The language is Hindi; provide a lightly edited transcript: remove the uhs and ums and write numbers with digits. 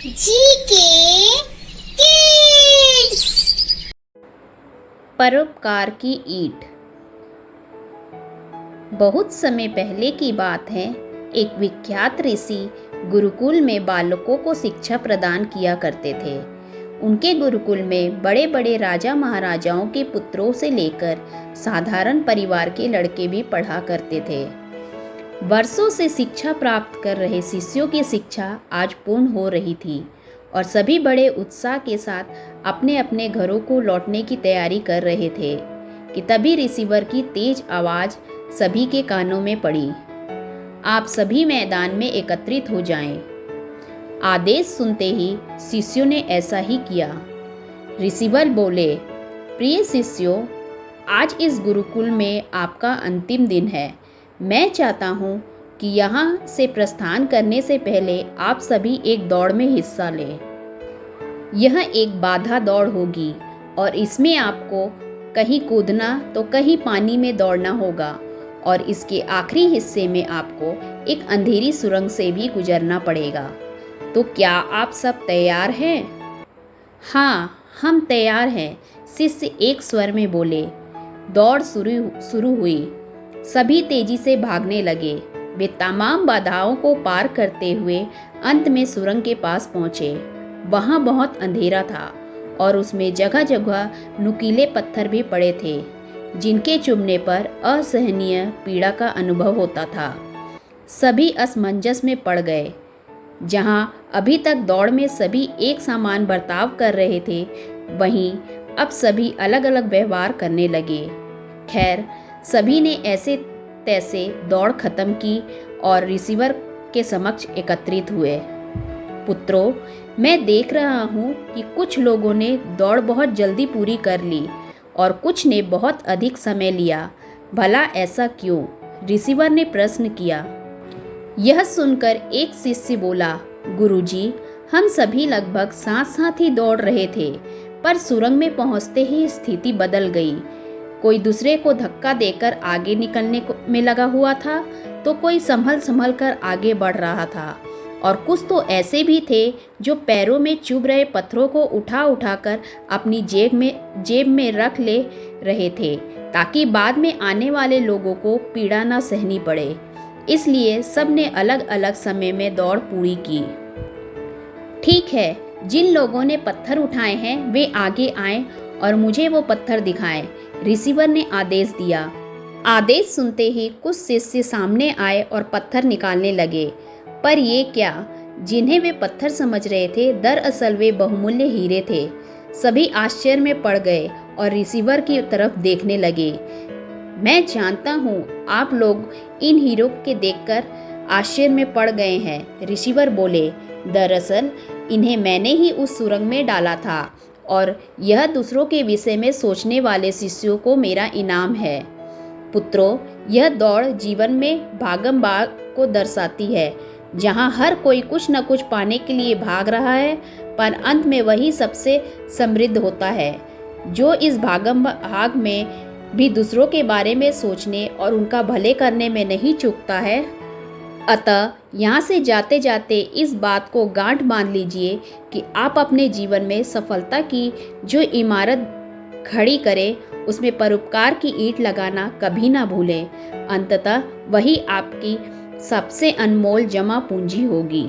GK kids. परोपकार की ईंट। बहुत समय पहले की बात है। एक विख्यात ऋषि गुरुकुल में बालकों को शिक्षा प्रदान किया करते थे। उनके गुरुकुल में बड़े बड़े राजा महाराजाओं के पुत्रों से लेकर साधारण परिवार के लड़के भी पढ़ा करते थे। वर्षों से शिक्षा प्राप्त कर रहे शिष्यों की शिक्षा आज पूर्ण हो रही थी और सभी बड़े उत्साह के साथ अपने अपने घरों को लौटने की तैयारी कर रहे थे कि तभी रिसीवर की तेज आवाज़ सभी के कानों में पड़ी। आप सभी मैदान में एकत्रित हो जाएं। आदेश सुनते ही शिष्यों ने ऐसा ही किया। रिसीवर बोले, प्रिय शिष्यों, आज इस गुरुकुल में आपका अंतिम दिन है। मैं चाहता हूँ कि यहाँ से प्रस्थान करने से पहले आप सभी एक दौड़ में हिस्सा लें। यह एक बाधा दौड़ होगी और इसमें आपको कहीं कूदना तो कहीं पानी में दौड़ना होगा और इसके आखिरी हिस्से में आपको एक अंधेरी सुरंग से भी गुजरना पड़ेगा। तो क्या आप सब तैयार हैं? हाँ, हम तैयार हैं, शिष्य एक स्वर में बोले। दौड़ शुरू हुई। सभी तेजी से भागने लगे। वे तमाम बाधाओं को पार करते हुए अंत में सुरंग के पास पहुंचे। वहां बहुत अंधेरा था और उसमें जगह जगह नुकीले पत्थर भी पड़े थे, जिनके चुभने पर असहनीय पीड़ा का अनुभव होता था। सभी असमंजस में पड़ गए। जहां अभी तक दौड़ में सभी एक समान बर्ताव कर रहे थे, वहीं अब सभी अलग अलग व्यवहार करने लगे। खैर, सभी ने ऐसे तैसे दौड़ खत्म की और रिसीवर के समक्ष एकत्रित हुए। पुत्रों, मैं देख रहा हूँ कि कुछ लोगों ने दौड़ बहुत जल्दी पूरी कर ली और कुछ ने बहुत अधिक समय लिया। भला ऐसा क्यों? रिसीवर ने प्रश्न किया। यह सुनकर एक शिष्य बोला, गुरुजी, हम सभी लगभग साथ साथ ही दौड़ रहे थे, पर सुरंग में पहुंचते ही स्थिति बदल गई। कोई दूसरे को धक्का देकर आगे निकलने में लगा हुआ था, तो कोई संभल कर आगे बढ़ रहा था और कुछ तो ऐसे भी थे जो पैरों में चुभ रहे पत्थरों को उठा कर अपनी जेब में रख ले रहे थे, ताकि बाद में आने वाले लोगों को पीड़ा न सहनी पड़े। इसलिए सब ने अलग अलग समय में दौड़ पूरी की। ठीक है, जिन लोगों ने पत्थर उठाए हैं वे आगे आएं और मुझे वो पत्थर दिखाएं, रिसीवर ने आदेश दिया। आदेश सुनते ही कुछ शिष्य सामने आए और पत्थर निकालने लगे, पर ये क्या? जिन्हें वे पत्थर समझ रहे थे, दरअसल वे बहुमूल्य हीरे थे। सभी आश्चर्य में पड़ गए और रिसीवर की तरफ देखने लगे। मैं जानता हूँ आप लोग इन हीरों के देखकर आश्चर्य में पड़ गए हैं, रिसीवर बोले। दरअसल इन्हें मैंने ही उस सुरंग में डाला था और यह दूसरों के विषय में सोचने वाले शिष्यों को मेरा इनाम है। पुत्रों, यह दौड़ जीवन में भागम भाग को दर्शाती है, जहाँ हर कोई कुछ न कुछ पाने के लिए भाग रहा है, पर अंत में वही सबसे समृद्ध होता है, जो इस भागम भाग में भी दूसरों के बारे में सोचने और उनका भले करने में नहीं चूकता है। अतः यहाँ से जाते जाते इस बात को गांठ बांध लीजिए कि आप अपने जीवन में सफलता की जो इमारत खड़ी करें, उसमें परोपकार की ईंट लगाना कभी ना भूलें। अंततः वही आपकी सबसे अनमोल जमा पूंजी होगी।